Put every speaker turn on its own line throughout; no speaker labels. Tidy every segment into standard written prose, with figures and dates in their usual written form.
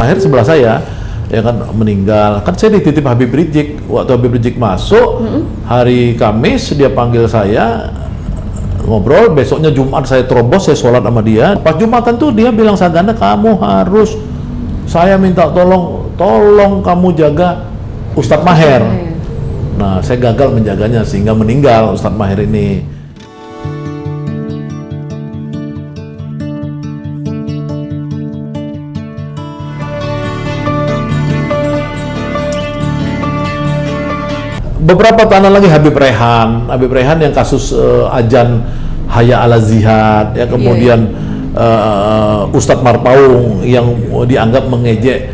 Maher sebelah saya, ya kan, meninggal. Kan saya dititip Habib Rizik. Waktu Habib Rizik masuk, hari Kamis dia panggil saya, ngobrol. Besoknya Jumat saya terobos, saya sholat sama dia. Pas Jumatan tuh dia bilang, Saganda, kamu harus, saya minta tolong kamu jaga Ustadz Maher. Nah, saya gagal menjaganya sehingga meninggal Ustadz Maher ini. Beberapa tahun lagi Habib Rehan yang kasus ajan Haya ala Zihad, ya, kemudian Ustadz Marpaung yang dianggap mengejek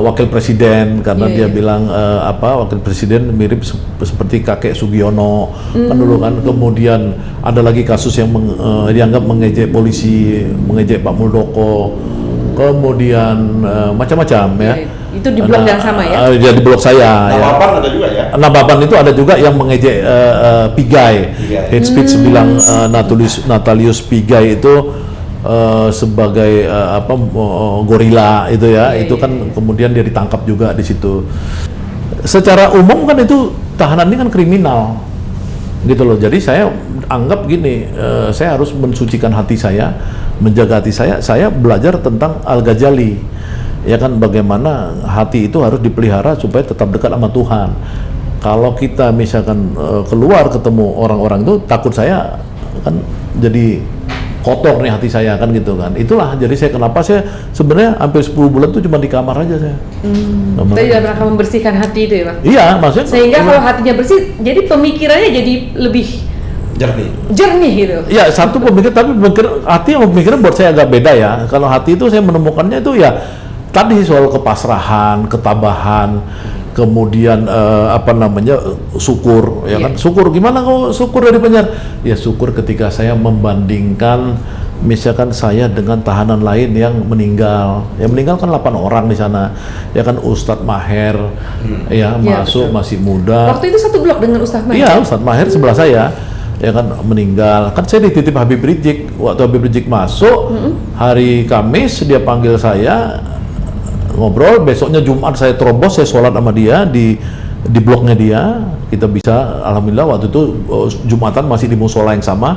wakil presiden karena dia bilang wakil presiden mirip seperti kakek Sugiono kan dulu kan. Kemudian ada lagi kasus yang dianggap mengejek polisi, mengejek Pak Muldoko, kemudian macam-macam ya.
Itu di blog yang sama ya?
Ya di blog saya.
Nababan ada juga ya?
Nababan itu ada juga yang mengejek Pigai. Hate speech bilang Natalius Pigai itu sebagai gorila itu ya. Itu kan kemudian dia ditangkap juga di situ. Secara umum kan itu tahanan ini kan kriminal gitu loh. Jadi saya anggap gini, saya harus mensucikan hati saya, menjaga hati saya. Saya belajar tentang Al-Ghazali, ya kan, bagaimana hati itu harus dipelihara supaya tetap dekat sama Tuhan. Kalau kita misalkan keluar ketemu orang-orang itu, takut saya kan jadi kotor nih hati saya kan gitu kan. Itulah jadi saya kenapa saya sebenarnya hampir 10 bulan tuh cuma di kamar aja saya.
Kita tidak pernah membersihkan hati itu ya, Bang?
Iya, maksudnya
sehingga kalau hatinya bersih, jadi pemikirannya jadi lebih jernih gitu.
Ya, satu pemikir, tapi hati sama pemikiran buat saya agak beda ya. Kalau hati itu saya menemukannya itu ya tadi soal kepasrahan, ketabahan, kemudian syukur, ya kan? Syukur gimana kok syukur dari penjara? Ya syukur ketika saya membandingkan misalkan saya dengan tahanan lain yang meninggal. Yang meninggal kan 8 orang di sana. Ya kan, Ustadz Maher ya masuk betul. Masih muda.
Waktu itu satu blok dengan Ustadz Maher.
Iya, Ustadz Maher sebelah saya. Ya kan, meninggal. Kan saya dititip Habib Rizik. Waktu Habib Rizik masuk, hari Kamis dia panggil saya, ngobrol. Besoknya Jumat saya terobos, saya sholat sama dia di blognya dia. Kita bisa, alhamdulillah waktu itu Jumatan masih di musola yang sama.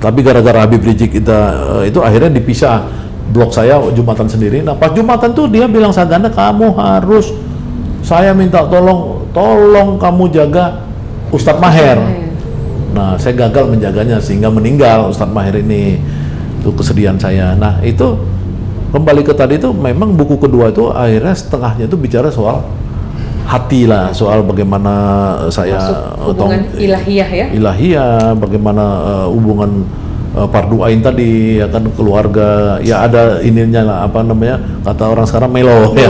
Tapi gara-gara Habib Rizik itu akhirnya dipisah blog saya Jumatan sendiri. Nah pas Jumatan tuh dia bilang, Saganda, kamu harus, saya minta tolong kamu jaga Ustadz Maher. Nah saya gagal menjaganya sehingga meninggal Ustadz Maher ini. Itu kesedihan saya. Nah itu kembali ke tadi itu, memang buku kedua itu akhirnya setengahnya itu bicara soal hati lah, soal bagaimana saya
hubungan ilahiyah ya?
Ilahiyah, bagaimana hubungan fardu ain tadi, ya kan, keluarga, ya ada ininya lah, apa namanya, kata orang sekarang melo. Ya,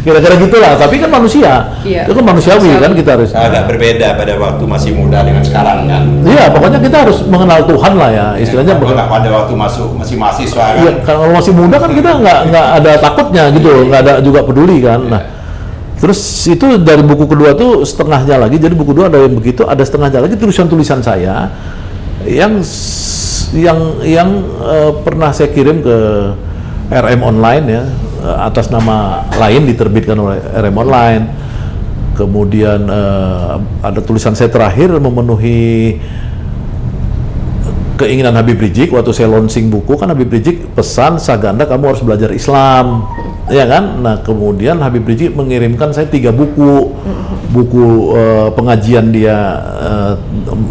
kira-kira gitulah, tapi kan manusia, itu kan manusiawi kan, kita harus
agak berbeda pada waktu masih muda dengan sekarang kan.
Iya, pokoknya kita harus mengenal Tuhan lah ya, istilahnya.
Pada waktu masih mahasiswa kan.
Iya, kalau masih muda kan kita nggak ada takutnya gitu, nggak ada juga peduli kan. Nah, terus itu dari buku kedua tuh setengahnya lagi, jadi buku kedua ada yang begitu, ada setengahnya lagi tulisan-tulisan saya yang pernah saya kirim ke RM Online ya, atas nama lain diterbitkan oleh RM Online. Kemudian ada tulisan saya terakhir memenuhi keinginan Habib Rizik. Waktu saya launching buku kan Habib Rizik pesan, Saganda kamu harus belajar Islam, ya kan. Nah kemudian Habib Rizik mengirimkan saya 3 buku pengajian dia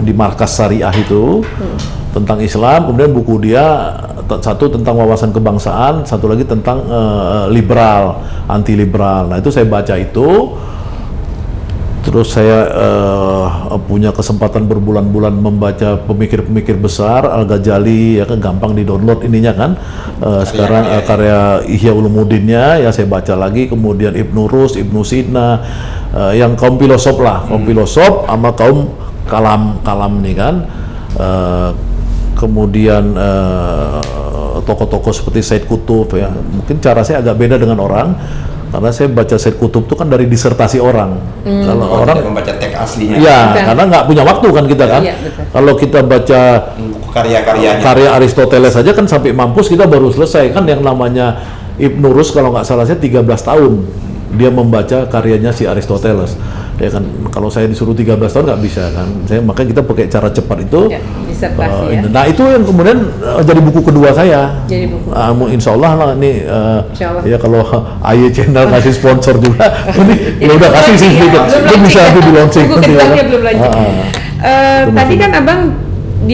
di markas syariah itu tentang Islam. Kemudian buku dia satu tentang wawasan kebangsaan, satu lagi tentang liberal, anti liberal. Nah itu saya baca itu. Terus saya punya kesempatan berbulan-bulan membaca pemikir-pemikir besar, Al-Ghazali, ya kan, gampang di-download ininya kan. Sekarang karya Ihya Ulumuddinnya ya saya baca lagi, kemudian Ibnu Rus, Ibnu Sina, yang kaum filosof lah, kaum filosof sama kaum kalam nih kan. Kemudian tokoh-tokoh seperti Said Qutb ya. Mungkin cara saya agak beda dengan orang, karena saya baca Said Qutb itu kan dari disertasi orang. Kalau orang
membaca teks aslinya.
Iya, karena nggak punya waktu kan kita kan. Iya, kalau kita baca
karya-karyanya,
karya Aristoteles saja kan sampai mampus kita baru selesai kan. Yang namanya Ibnu Rus kalau nggak salah saya 13 tahun dia membaca karyanya si Aristoteles. Ya kan, kalau saya disuruh 13 tahun nggak bisa kan. Makanya kita pakai cara cepat itu.
Ya, disertasi ya.
Nah itu yang kemudian jadi buku kedua saya.
Jadi buku.
Insya Allah lah ini.
Insya Allah.
Ya kalau AY Channel kasih sponsor juga, ini ya udah kasih sih
ya,
sedikit.
belum
Itu bisa
launching ya.
di launching.
Buku keduanya belum lanjut. Tadi
masih.
kan abang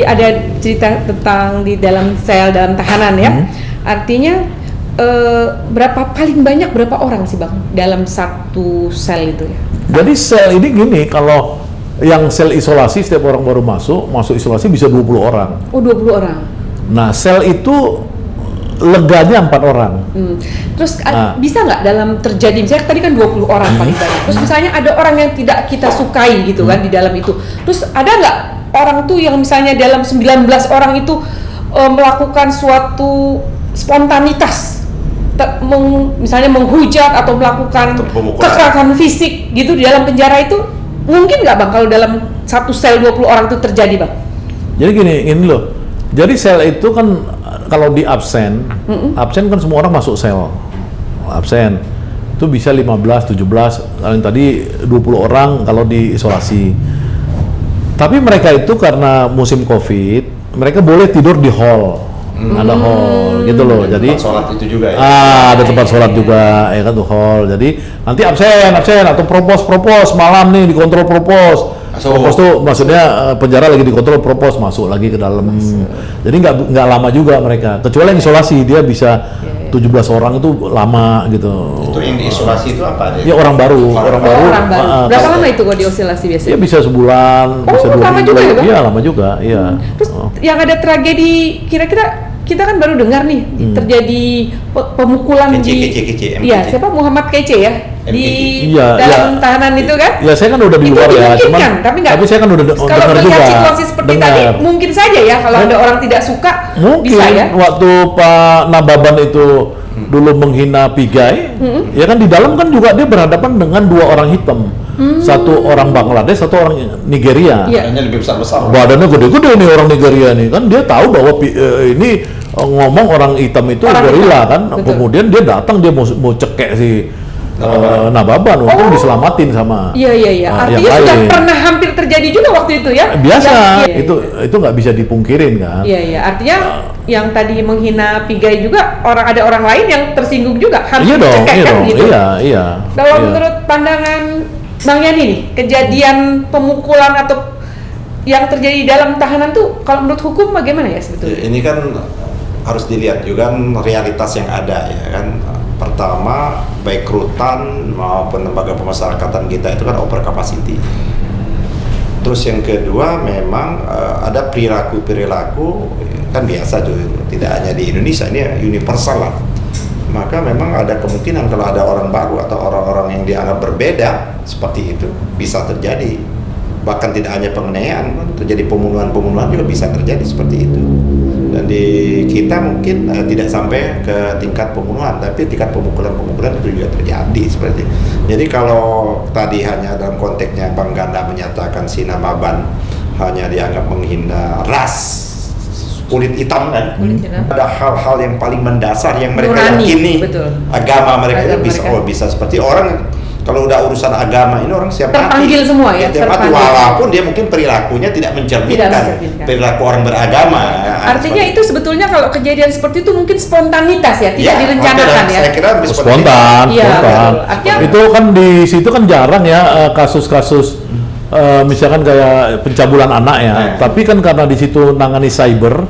ada cerita tentang di dalam sel dalam tahanan ya. Artinya paling banyak berapa orang sih bang dalam satu sel itu ya?
Jadi sel ini gini, kalau yang sel isolasi setiap orang baru masuk isolasi bisa 20 orang.
Oh 20 orang.
Nah sel itu leganya 4 orang.
Terus bisa nggak dalam terjadi, misalnya tadi kan 20 orang paling banyak. Terus misalnya ada orang yang tidak kita sukai gitu kan di dalam itu. Terus ada nggak orang tuh yang misalnya dalam 19 orang itu melakukan suatu spontanitas, misalnya menghujat atau melakukan kekerasan fisik gitu di dalam penjara itu, mungkin nggak bang kalau dalam satu sel 20 orang itu terjadi bang?
Jadi gini loh. Jadi sel itu kan kalau di absen kan semua orang masuk sel. Absen itu bisa 15, 17, kalau yang tadi 20 orang kalau di isolasi. Tapi mereka itu karena musim Covid, mereka boleh tidur di hall. Ada hall gitu loh. Jadi
tempat sholat itu juga ya.
ada tempat sholat juga ya kan tuh hall. Jadi nanti absen atau propos malam nih dikontrol propos. Propos tuh maksudnya penjara lagi dikontrol, propos masuk lagi ke dalam. Jadi nggak lama juga mereka. Kecuali yang isolasi dia bisa 17 orang itu lama gitu.
Itu yang diisolasi itu apa?
Ya orang baru.
Berapa lama itu kalau diisolasi biasanya?
Ya bisa sebulan, bisa 2
lama
minggu.
juga ya, Bang?
Iya lama juga. Iya.
Terus yang ada tragedi, kira-kira kita kan baru dengar nih terjadi pemukulan
Kece,
Iya, siapa Muhammad Kece ya di
Iya,
dalam tahanan itu kan?
Ya saya kan udah di
Itu
luar ya,
dimungkinkan, tapi
saya kan udah
kalau
dengar
melihat
juga.
situasi seperti tadi mungkin saja ya kalau ada orang tidak suka
Mungkin
bisa ya.
waktu Pak Nababan itu dulu menghina Pigai, ya kan di dalam kan juga dia berhadapan dengan 2 orang hitam, satu orang Bangladesh, satu orang Nigeria.
Iya.
Badannya lebih besar.
Badannya gede-gede nih orang Nigeria nih, kan dia tahu bahwa ini ngomong orang hitam itu gorila kan.
Betul.
Kemudian dia datang, dia mau cekek si Nababan, untung diselamatin sama
Iya.
yang
Artinya sudah
lain.
pernah hampir terjadi juga waktu itu ya.
Biasa,
Iya.
itu nggak bisa dipungkirin kan.
Iya. Artinya yang tadi menghina Pigai juga ada orang lain yang tersinggung juga harus
Iya dong,
dicekekkan gitu.
iya.
Kalau
Iya.
menurut pandangan Bang Yani nih, kejadian pemukulan atau yang terjadi dalam tahanan tuh kalau menurut hukum bagaimana ya sebetulnya?
Ini kan harus dilihat juga kan realitas yang ada ya kan. Pertama, baik rutan maupun lembaga pemasyarakatan kita itu kan over capacity. Terus yang kedua memang ada perilaku kan biasa tuh, tidak hanya di Indonesia, ini universal lah. Maka memang ada kemungkinan kalau ada orang baru atau orang-orang yang dianggap berbeda seperti itu bisa terjadi. Bahkan tidak hanya penganiayaan, terjadi pembunuhan juga bisa terjadi seperti itu. Dan di kita mungkin tidak sampai ke tingkat pembunuhan, tapi tingkat pemukulan itu juga terjadi seperti itu. Jadi kalau tadi hanya dalam konteksnya Bang Ganda menyatakan si Nababan hanya dianggap menghina ras kulit hitam kan, ada hal-hal yang paling mendasar yang mereka yakini, agama mereka bisa seperti orang. Kalau udah urusan agama ini orang siap
terpanggil
mati.
semua ya,
Terpanggil. Walaupun dia mungkin perilakunya tidak mencerminkan perilaku orang beragama.
Artinya itu sebetulnya kalau kejadian seperti itu mungkin spontanitas ya, tidak direncanakan ya.
Saya kira
spontan.
Artinya,
itu kan di situ kan jarang ya kasus-kasus misalkan kayak pencabulan anak ya, tapi kan karena di situ nangani cyber,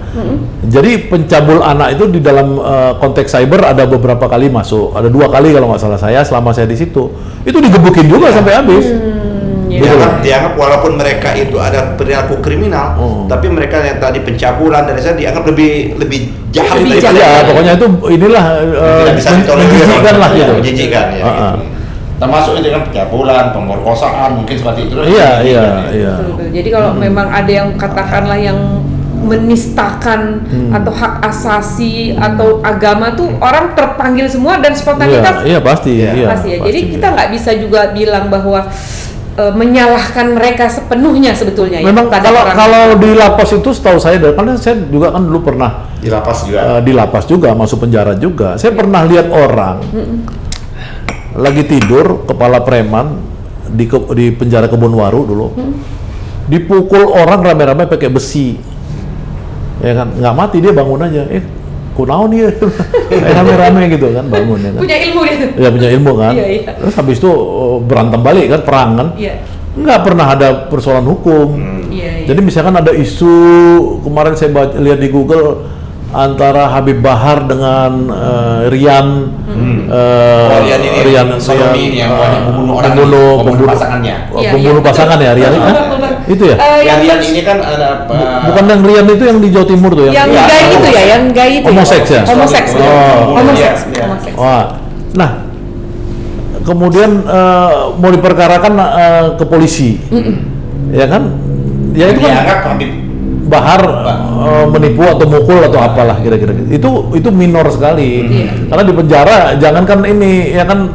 jadi pencabul anak itu di dalam konteks cyber ada beberapa kali masuk, ada 2 kali kalau nggak salah saya selama saya di situ, itu digebukin juga sampai habis.
Dianggap walaupun mereka itu ada perilaku kriminal, tapi mereka yang tadi pencabulan dari saya dianggap lebih jahat.
Ya, pokoknya itu inilah menjijikan lah gitu.
Menjijikan ya. Termasuk itu kan pencabulan, pemerkosaan, mungkin seperti itu.
Iya.
Jadi kalau memang ada yang katakanlah yang menistakan atau hak asasi atau agama tuh orang terpanggil semua dan spontanitas.
Iya pasti.
Pasti ya. Jadi kita nggak bisa juga bilang bahwa menyalahkan mereka sepenuhnya sebetulnya.
Memang
ya,
kalau di lapas itu setahu saya, karena saya juga kan dulu pernah
Di lapas juga.
Di lapas juga, masuk penjara juga. Saya pernah lihat orang lagi tidur, kepala preman di penjara Kebonwaru dulu, dipukul orang rame-rame pakai besi, ya kan, nggak mati, dia bangun aja, kunaon dia, rame-rame gitu kan, bangun ya kan.
Punya ilmu gitu.
Ya punya ilmu kan.
Iya, iya.
Terus habis itu berantem balik kan, perang kan.
Iya.
Nggak pernah ada persoalan hukum.
Iya, iya.
Jadi misalkan ada isu kemarin saya lihat di Google antara Habib Bahar dengan Rian,
Rian Sodomi ini yang membunuh orang, pembunuh pasangannya.
Iya,
Pembunuh
iya,
pasangan ya, Rian kan? Itu ya?
Yang Rian ini kan ada
Bukan yang Rian itu yang di Jawa Timur tuh
yang
Iya,
gay itu ya, yang gay itu.
Homoseks ya?
Homoseks.
Oh.
Homoseks.
Iya.
Homoseks.
Wah, nah kemudian mau diperkarakan ke polisi, ya kan? Ya itu kan
dianggap Habib
Bahar menipu atau mukul atau apalah kira-kira gitu. Itu minor sekali. Karena di penjara jangankan ini ya kan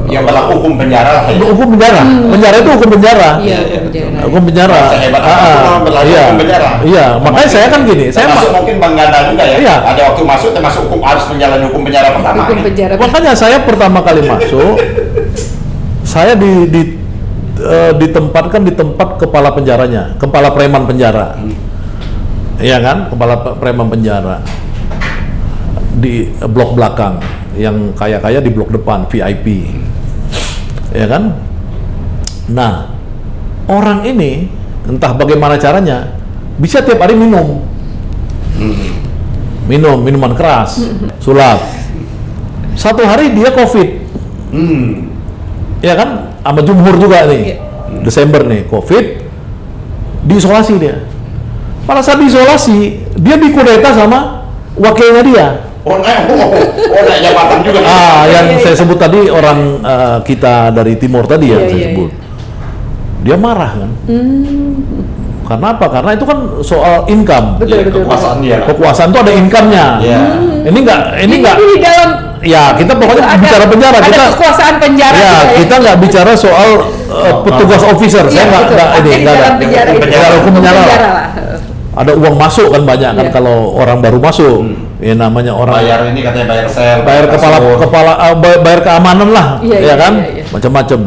yang berlaku hukum penjara.
hukum penjara. Penjara itu hukum penjara.
Iya, penjara.
Hukum penjara.
Sehebat apapun berlaku
Iya.
hukum penjara.
Iya, makanya saya kan gini, saya
Termasuk mungkin Bang Ganda juga ya.
Iya.
Ada waktu masuk termasuk hukum harus menjalani hukum penjara pertama.
Hukum penjara.
makanya saya pertama kali masuk saya ditempatkan di tempat kepala penjaranya, kepala preman penjara. Iya kan, kepala preman penjara di blok belakang, yang kaya-kaya di blok depan VIP, ya kan. Nah, orang ini entah bagaimana caranya bisa tiap hari minum minuman keras, sulap. Satu hari dia COVID, ya kan, sama Jumhur juga nih, Desember nih COVID, diisolasi dia. Pada saat diisolasi, dia dikudeta sama wakilnya dia.
Naik jabatan juga.
Yang saya sebut tadi orang kita dari Timur tadi yang saya sebut. Dia marah kan? Karena apa? Karena itu kan soal income.
Betul.
Kekuasaan dia.
Kekuasaan itu ada income-nya.
Iya.
Ini enggak.
Di dalam
Ya, kita pokoknya bicara penjara.
ada
Kita
kekuasaan penjara.
ya,
juga ya.
kita nggak bicara soal petugas officer. Saya
Iya,
nggak
betul.
ini
Artinya di
nggak ada.
dalam penjara itu.
Penjara, hukum penjara.
lah.
Ada uang masuk kan banyak kan
Iya.
kalau orang baru masuk. Ya namanya orang
Bayar ini katanya bayar sel.
bayar bayar keamanan lah,
Iya,
ya
iya,
kan,
iya, iya.
macam-macam.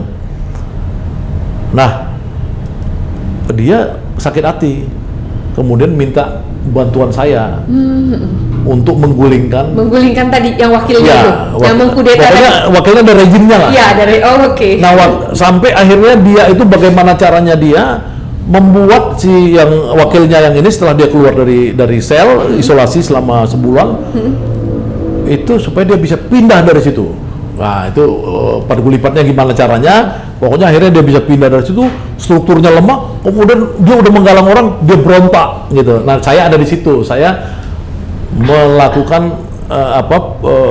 Nah, dia sakit hati, kemudian minta bantuan saya untuk menggulingkan.
Menggulingkan tadi yang wakilnya itu, yang mengkudeta
Pokoknya
tadi.
wakilnya ada rejimnya lah.
Iya, dari oke.
Nah, sampai akhirnya dia itu bagaimana caranya dia membuat si yang wakilnya yang ini setelah dia keluar dari sel isolasi selama sebulan itu supaya dia bisa pindah dari situ. Nah, itu pada gulipatnya gimana caranya? Pokoknya akhirnya dia bisa pindah dari situ, strukturnya lemah, kemudian dia udah menggalang orang, dia berontak gitu. Nah, saya ada di situ. Saya melakukan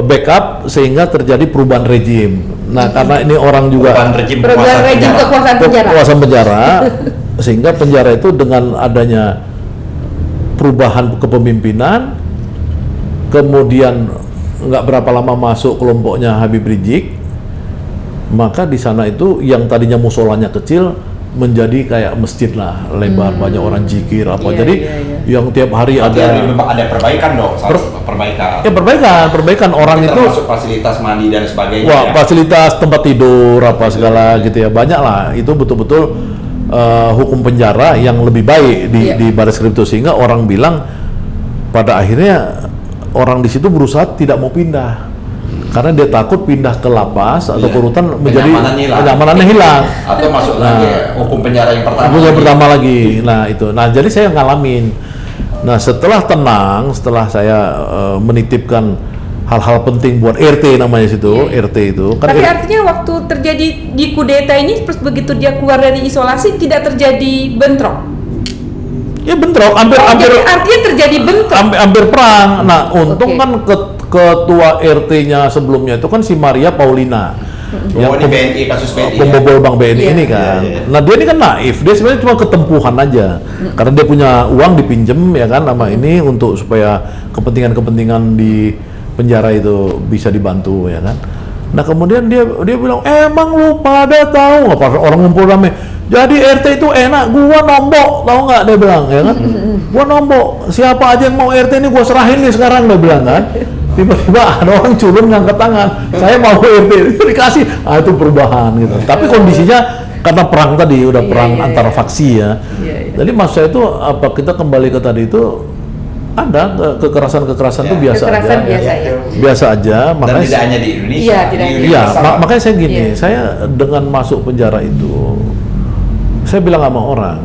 backup sehingga terjadi perubahan rejim. Nah, karena ini orang juga
Perubahan rejim kekuasaan penjara.
kekuasaan penjara sehingga penjara itu dengan adanya perubahan kepemimpinan, kemudian nggak berapa lama masuk kelompoknya Habib Rizik, maka di sana itu yang tadinya musolanya kecil menjadi kayak masjid lah, lebar, banyak orang zikir apa.
Iya,
Jadi
iya.
yang tiap hari
Ada
ada
perbaikan dong, perbaikan.
perbaikan orang itu.
Termasuk fasilitas mandi dan sebagainya.
Wah,
ya.
fasilitas tempat tidur apa segala gitu ya, banyak lah. Itu betul-betul hukum penjara yang lebih baik di Baris Krim itu, sehingga orang bilang pada akhirnya orang di situ berusaha tidak mau pindah karena dia takut pindah ke lapas atau ke rutan menjadi kenyamanannya hilang
atau masuk lagi hukum penjara yang pertama.
Hukum yang pertama lagi. Nah itu. Nah jadi saya ngalamin. Nah setelah tenang, setelah saya menitipkan hal-hal penting buat RT namanya situ, RT itu. Kan
Tapi artinya waktu terjadi di kudeta ini, terus begitu dia keluar dari isolasi tidak terjadi bentrok.
Ya bentrok, hampir
Jadi artinya terjadi bentrok.
hampir perang. Nah untung kan ketua RT-nya sebelumnya itu kan si Maria Paulina.
Yang ini BNI, kasus BNI.
Pembobol bank BNI
Iya.
ini kan.
Iya.
Nah dia ini kan naif, dia sebenarnya cuma ketempuhan aja. Karena dia punya uang dipinjem ya kan sama ini untuk supaya kepentingan-kepentingan di penjara itu bisa dibantu ya kan. Nah kemudian dia bilang, emang lu pada tahu apa orang ngumpul rame, Jadi RT itu enak, gua nombok, tahu nggak dia bilang, ya kan? Gua nombok, siapa aja yang mau RT ini gua serahin nih sekarang, dia bilang kan. Tiba-tiba ada orang culun ngangkat tangan, saya mau RT, dikasih, itu perubahan gitu. Tapi kondisinya karena perang tadi, udah perang antara faksi ya. Jadi maksud saya itu apa kita kembali ke tadi itu ada kekerasan-kekerasan itu biasa
Kekerasan
aja.
biasa ya.
Biasa aja,
Dan
makanya
tidak hanya di Indonesia.
Iya, tidak
di
hanya.
iya,
sama.
makanya saya gini,
Iya.
saya dengan masuk penjara itu, saya bilang sama orang,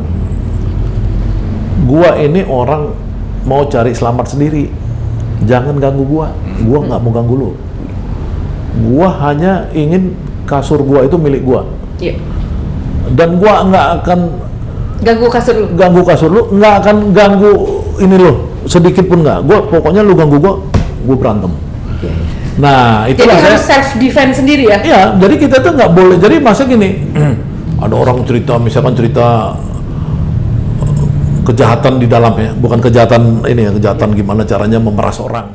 gua ini orang mau cari selamat sendiri, jangan ganggu gua nggak mau ganggu lu, gua hanya ingin kasur gua itu milik gua,
Iya.
dan gua nggak akan
Ganggu kasur lu.
ganggu kasur lu, nggak akan ganggu ini lo, sedikit pun nggak, gua pokoknya lu ganggu gua berantem. Nah,
Jadi
itulah
harus
saya.
self defense sendiri ya.
Iya, jadi kita tuh nggak boleh. Jadi masa gini, ada orang cerita, misalkan cerita kejahatan di dalamnya, bukan kejahatan ini ya, kejahatan gimana caranya memeras orang.